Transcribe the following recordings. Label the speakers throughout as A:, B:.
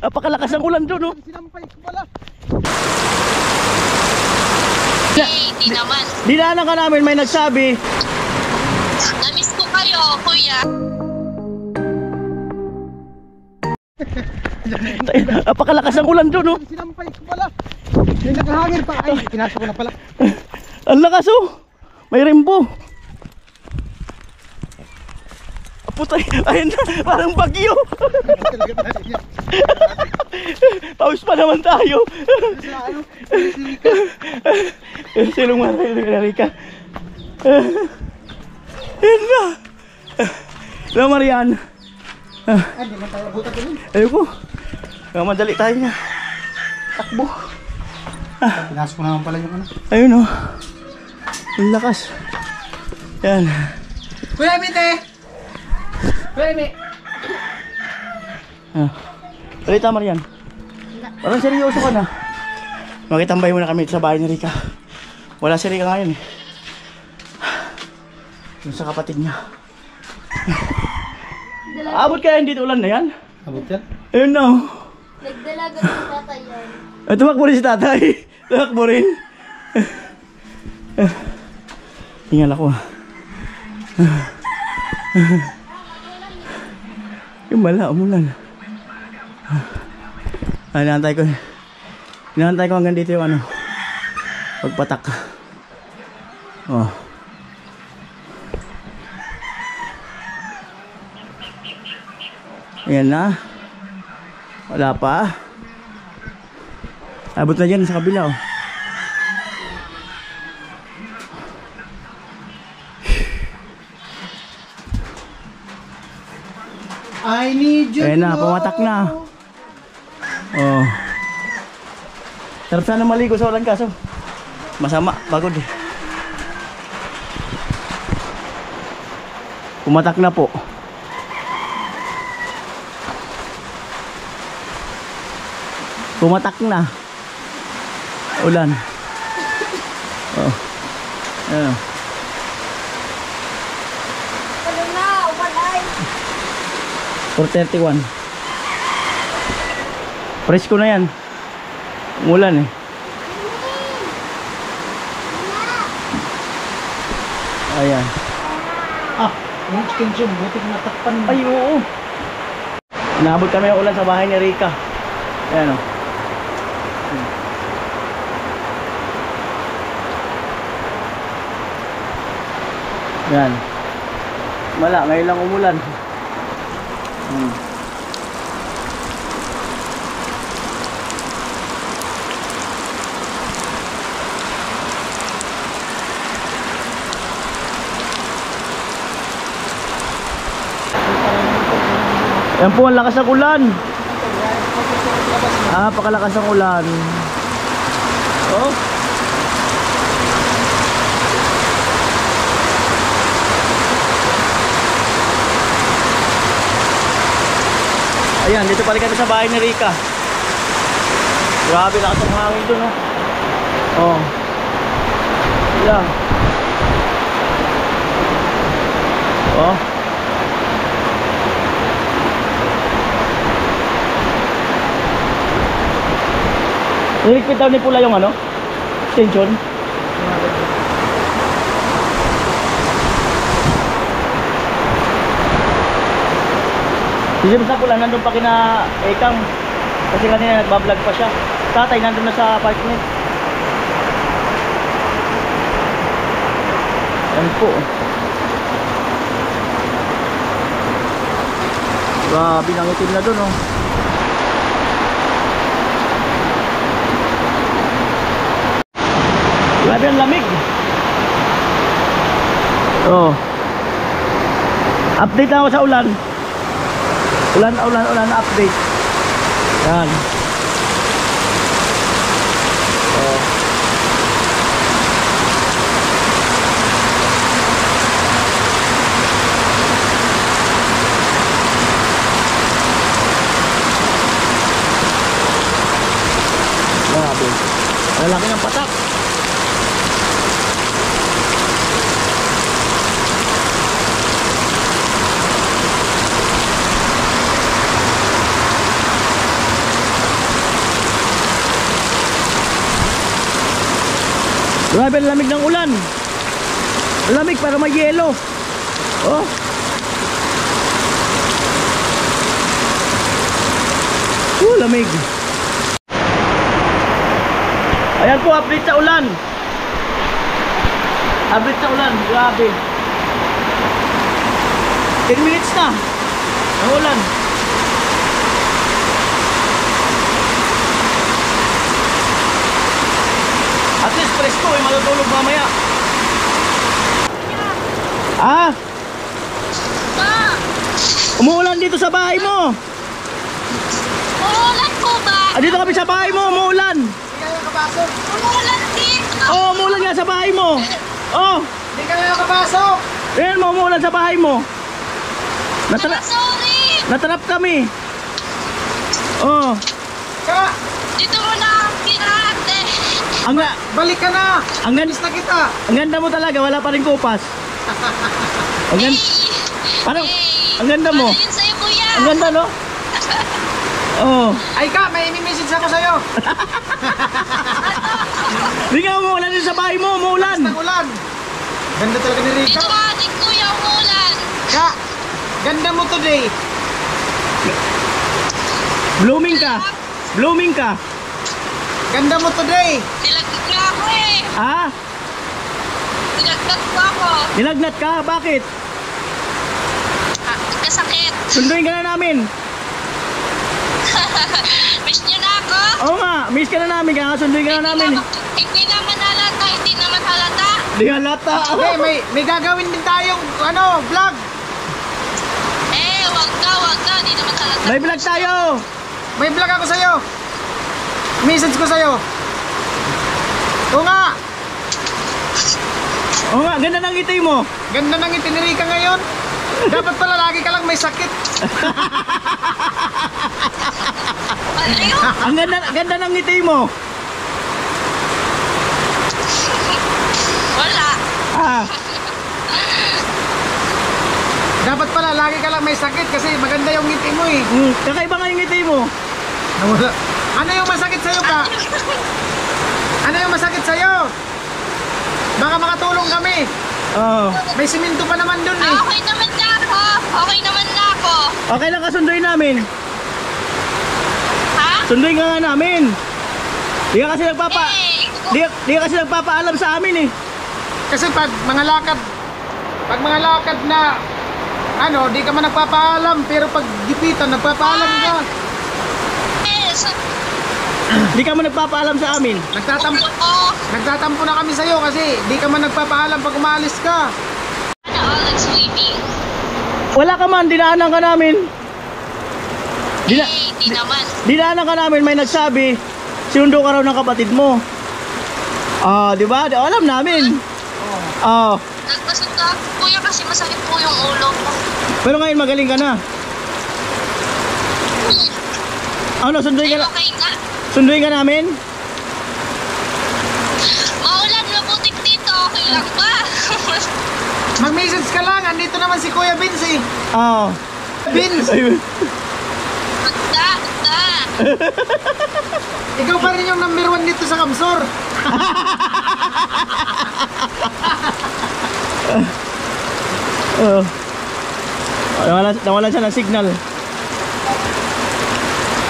A: Napakalakas ang ulan doon, no?
B: Sinampay ko pala.
C: Di naman.
A: Dinaanan ka namin, may nagsabi.
C: Namiss ko kayo, kuya.
A: Napakalakas ang ulan doon, no?
B: Sinampay ko pala. May nakahangir pa. Ay, pinasok ko na pala.
A: Ang lakas, oh. May rimbo. Putay, ayun na, parang bagyo. Pawis pa naman tayo. Silong Marika. Ayun na. Hello, Marian.
B: Hindi man tayo buta din.
A: Ayoko. Madali tayo niya. Takbo.
B: Pinasok ko naman pala yung ano.
A: Ayun, oh. Ang lakas. Yan.
B: Kuya, Mite! Kuya,
A: Balita, Marian. Parang seryoso ka na. Makitambay muna kami sa bahay ni Rika. Wala si Rika ngayon, eh. Yung sa kapatid niya. Abot kaya hindi ulan na yan?
B: Abot yan?
A: Ayun na, oh.
C: Nagdalaga ng tatay yan.
A: Tumakbo rin si tatay. Tumakbo rin. Tingnan ako, ah. Yung bala, umulan. Inantay ko hanggang dito yung ano, pagpatak. Oh. Ayan na. Wala pa. Abot na dyan sa kabila, oh.
B: I need you.
A: Ayan na, pumatak na. Oh. Sarap sana maligo sa ulan, kaso masama, pagod, eh. Pumatak na po. Pumatak na. Ulan. Oh. Ayan. 4:31. Presko na yan. Umulan, eh. Ayan.
B: Yung extension, buti ko natakpan.
A: Ay, oo. Inabot kami ng ulan sa bahay ni Rika. Ayan, oh. Ayan. Wala, ngayon lang umulan. Yan po ang lakas ng ulan. Pakalakas ng ulan. Oh. Ayan, dito pala kami sa bahay ni Rika. Grabe, lakas ng hangin doon, oh. Oh. Ayan. Oh. Niligpit daw ni Pula yung ano? Extension. Hindi sa Pula, nandun pa kina Ekang. Kasi kanina nagbablog pa siya. Tatay nandun na sa apartment. Yan po. Grabe, nangitim na dun, oh. Grabe ang lamig. Oh. Update na ako sa ulan. Ulan update. Yan. Oh. Grabe. Ang laki ng patak. Grabe ang lamig ng ulan. Lamig para may yelo. Oh. Lamig. Ayan po, update sa ulan. Update sa ulan, grabe. 10 minutes na ang ulan. At least presko, matutulog mamaya. Ah? Umuulan dito sa bahay mo.
C: Umuulan po ba?
A: Dito kami sa bahay mo, umuulan.
B: Hindi kayo nakapasok.
C: Umuulan dito.
A: Oh, umuulan nga sa bahay mo. Oh,
B: Hindi kayo nakapasok.
A: ayan mo, umuulan sa bahay mo.
C: Sorry.
A: Natrap kami. Oh,
B: Ka,
C: Dito mo na kinate.
B: balik ka na.
A: ang ganda,
B: Miss na kita.
A: ang ganda mo talaga, wala pa rin kupas. Ang ganda, parang, ang ganda mo.
C: Ano yun sa'yo, kuya?
A: Ang ganda, no? Oh,
B: Ay ka, may message ako sa'yo.
A: di nga umuulan din sa bahay mo, umuulan.
B: Ng ulan. Ganda talaga ni Rika.
C: Dito nga din, kuya, umuulan.
B: Ka, ganda mo today.
A: Blooming ka. Blooming ka.
B: Ganda mo today.
C: Nilagdag nga ako eh.
A: Ah,
C: Nilagdag ko ako.
A: nilagnat ka, bakit?
C: Kasakit.
A: Sunduin ka na namin.
C: Miss niyo na ako?
A: Oo nga, miss ka na namin, kaya sunduin ka na namin.
C: Hindi naman halata, hindi naman halata.
A: Di halata.
B: Okay, may gagawin din tayong vlog.
C: Wag ka, hindi naman halata.
A: May vlog tayo.
B: May vlog ako sa'yo. Message ko sa'yo. Oo nga,
A: Oo nga, ganda ng ngiti mo.
B: ganda ng ngiti ni Rika ngayon. Dapat pala lagi ka lang may sakit.
C: Ano?
A: Ang ganda ng ngiti mo.
C: Wala.
A: Ah,
B: Dapat pala lagi ka lang may sakit kasi maganda yung ngiti mo eh.
A: kakaiba nga yung ngiti mo.
B: Nawala. Ano yung masakit sa'yo ka? Ano yung masakit sa'yo? Baka makatulong kami.
A: Oo.
B: May siminto pa naman dun eh.
C: Okay naman na ako. Okay naman na ako.
A: Okay lang ka, sunduin namin.
C: Ha?
A: Sunduin ka nga namin. Di ka kasi di ka kasi nagpapaalam sa amin eh.
B: Kasi pag mga lakad na di ka man nagpapaalam, pero pag gipitan nagpapaalam ka.
A: Di ka mo nagpapaalam sa amin.
B: Nagtatampo na kami sa'yo kasi di ka man nagpapaalam pag umalis ka.
C: All like swimming.
A: Wala ka man, dinaanan ka namin.
C: Di naman.
A: Dinaanan ka namin, may nagsabi, sinundo ka raw ng kapatid mo. Ah, di ba? Alam namin. Ah,
C: Nagpasundo ako, kuya, kasi masakit po yung ulo ko.
A: pero ngayon magaling ka na. Ano, sunduin ka,
C: Okay nga.
A: sunduin ka namin?
C: Maulan, mabutik dito. Okay lang ba?
B: Mag-message ka lang, andito naman si Kuya Vince eh.
A: Ah.
B: Vince,
A: Ayun.
C: Magda.
B: ikaw pa rin yung number 1 dito sa Kamsor.
A: Nawala siya ng signal.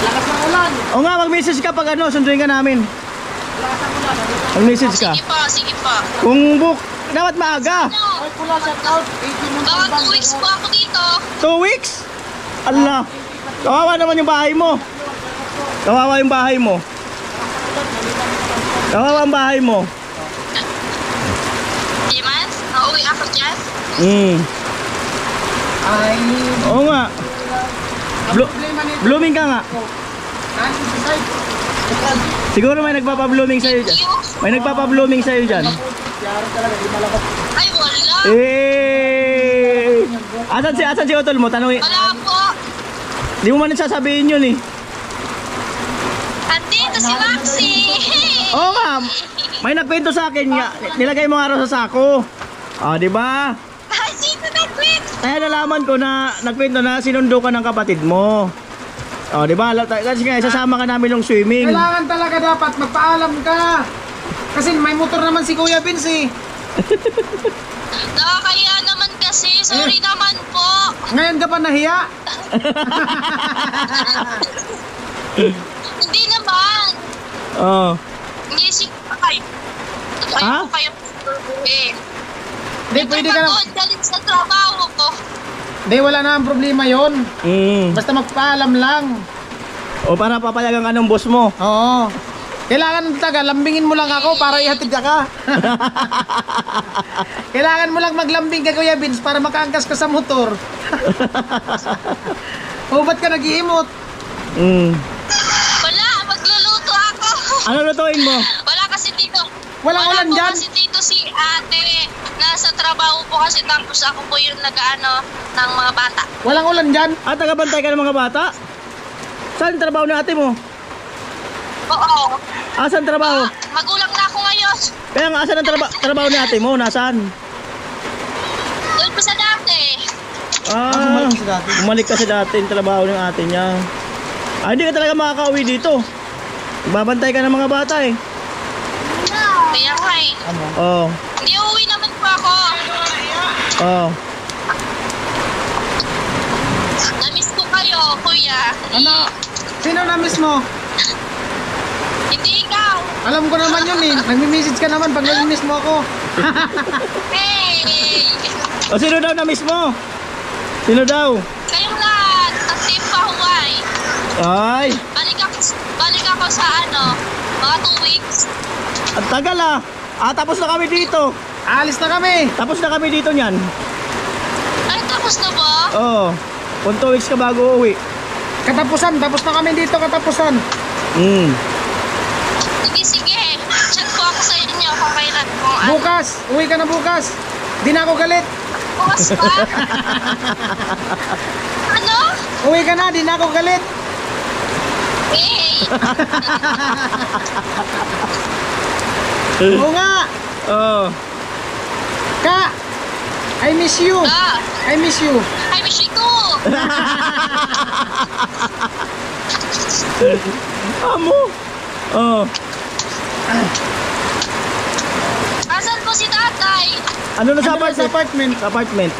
B: Lakas ng ulan.
A: O nga, mag-message ka pag sunduin ka namin.
B: Lakas ng ulan.
A: Mag-message ka.
C: Sige pa.
A: Kung dapat maaga.
C: No,
B: Ay, pula, shout out. 80 mo
C: baka 2 weeks po ako dito.
A: 2 weeks? Allah. Kawawa naman yung bahay mo. Kawawa yung bahay mo. Kawawa ang bahay mo.
C: Dimas, nauwi ako dyan.
B: Ay,
A: Oo nga.
B: problema nito.
A: Blooming ka nga.
B: Nandun sa side.
A: Siguro may nagpapa-blooming sa'yo dyan. May nagpapa-blooming sa'yo dyan.
C: Ay, wala.
A: Eh! Asan si Otol mo? Tanungin.
C: Wala po.
A: Di mo man sasabihin yun eh.
C: Andito si Maxi.
A: Oo nga. May nagkwento sa akin nga. Nilagay mo nga raw sa sako. Ah, di ba?
C: Ay, sino nag-quit?
A: Kaya nalaman ko na nagkwento na sinundo ka ng kapatid mo. Oh, di ba? Kasi nga sasama ka namin ng swimming.
B: Kailangan talaga dapat magpaalam ka. Kasi may motor naman si Kuya Vince eh.
C: Nakakaya naman kasi. Sorry naman po.
B: Ngayon ka pa nahiya?
C: Hindi naman.
A: Oh.
C: Inisip pa kayo.
A: Ha?
C: Ayaw ko kayo. Eh.
B: Hindi, pwede ka na.
C: Pagod galing sa trabaho ko.
B: Hindi, wala na ang problema yon. Basta magpaalam lang.
A: O para papayagan ka ng boss mo.
B: Oo. Kailangan taga, lambingin mo lang ako para ihatid ka. Kailangan mo lang maglambing ka, Kuya Vince, para makaangkas ka sa motor. O, ba't ka nag-iimot?
C: Wala, magluluto ako.
A: Ano lutuin mo?
C: Wala kasi dito.
B: Walang ulan
C: po
B: dyan?
C: kasi dito si ate. Nasa trabaho po kasi tapos ako po yung nag-ano ng mga bata.
B: Walang ulan dyan?
A: At tagabantay ka ng mga bata? Saan trabaho ng ate mo?
C: Oo.
A: Asan trabaho?
C: Magulang na ako ngayon.
A: Kaya nga asan ang trabaho ni ate mo? Nasaan?
C: Doon pa sa dati.
B: bumalik ka sa dati.
A: Bumalik kasi dati yung trabaho ng ate niya. Hindi ka talaga makaka-uwi dito. Babantay ka ng mga bata eh.
C: Kaya nga eh.
A: Oo.
C: Hindi uuwi naman po ako.
A: Oo.
C: Namiss ko kayo, kuya.
B: Ano? Sino na-miss mo?
C: Hindi ikaw.
B: Alam ko naman yun eh. Nagmi-message ka naman pag nag-miss mo ako.
C: Hey!
A: O sino daw na-miss mo? Sino daw?
C: Kayong lahat. Sa Team Pahuway.
A: Ay,
C: Balik ako sa ano, mga 2 weeks.
A: ang tagal ah. Tapos na kami dito.
B: Alis na kami.
A: Tapos na kami dito niyan.
C: Ay, tapos na ba?
A: Oo. Kung 2 weeks ka bago uwi.
B: Katapusan. Tapos na kami dito, katapusan.
C: Sige. Chat po ako sa inyo kung kailan kung ano.
B: Bukas. Uwi ka na bukas. Di na ako galit.
C: Bukas pa? Ano?
B: Uwi ka na. Di na ako galit.
C: Hey!
B: Oo nga.
A: Oo.
B: Ka. I miss you. I miss you.
C: I miss you too!
A: Amo. Oo.
C: Asan po si tatay?
A: Ano na sa
B: Ano na sa
A: apartment? Sa apartment.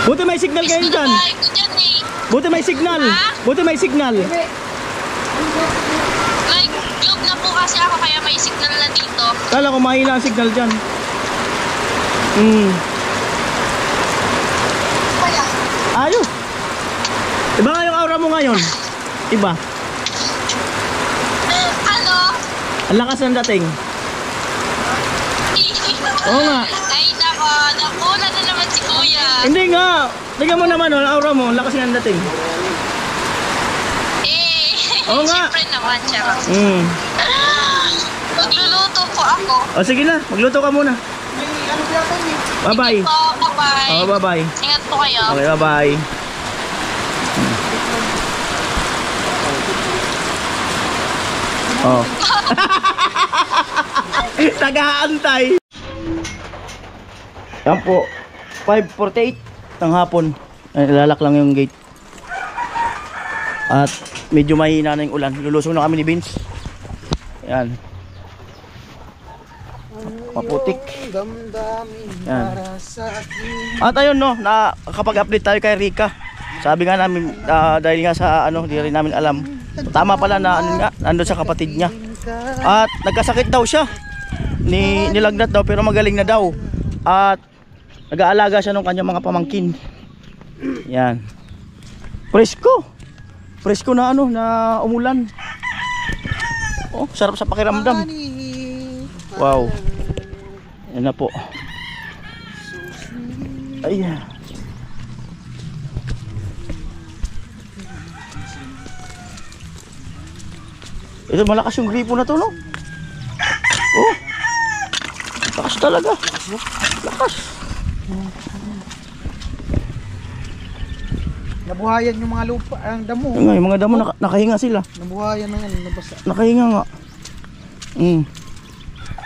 A: Buti may signal
C: Miss
A: kayo
C: ko na
A: dyan.
C: bahay ko dyan eh.
A: Buti may signal.
C: Ha?
A: Buti may signal.
C: May globe na po kasi ako kaya may signal na dito.
A: Kala ko mahina ang signal dyan. Ayos. Iba nga yung aura mo ngayon. Iba.
C: Ano?
A: Ang lakas ng dating. Oo nga.
C: Ay nako, nakuna na naman si kuya.
A: Hindi nga. Tingnan mo naman, ang aura mo. Ang lakas ng dating. Oo nga.
C: Siyempre naman siya. Magluluto po ako.
A: O sige na, magluto ka muna. Bye-bye.
C: Po, bye-bye.
A: Oh, bye-bye.
C: Ingat po kayo.
A: Okay, bye-bye. Oh. Taga-aantay. Yan po. 5:48 ng hapon. Ilalak lang yung gate. At medyo mahina na yung ulan. Lulusong na kami ni Vince. Yan. Maputik. Yan. At ayun no, nakakapag-update tayo kay Rika. Sabi nga namin dahil nga sa ano, di rin namin alam. Tama pala na ano nga, nandun sa kapatid niya. At nagkasakit daw siya. Nilagnat daw pero magaling na daw. At nag-aalaga siya ng kanyang mga pamangkin. Yan. Presko. Presko na ano, na umulan. Oh, sarap sa pakiramdam. Wow. Yan na po. Ayan. Ito malakas yung gripo na to, no? Oh. Lakas talaga. Lakas.
B: Nabuhayan yung mga lupa, ang damo.
A: Yung mga damo nakahinga sila.
B: Nabuhayan na yan, nabasa.
A: Nakahinga nga.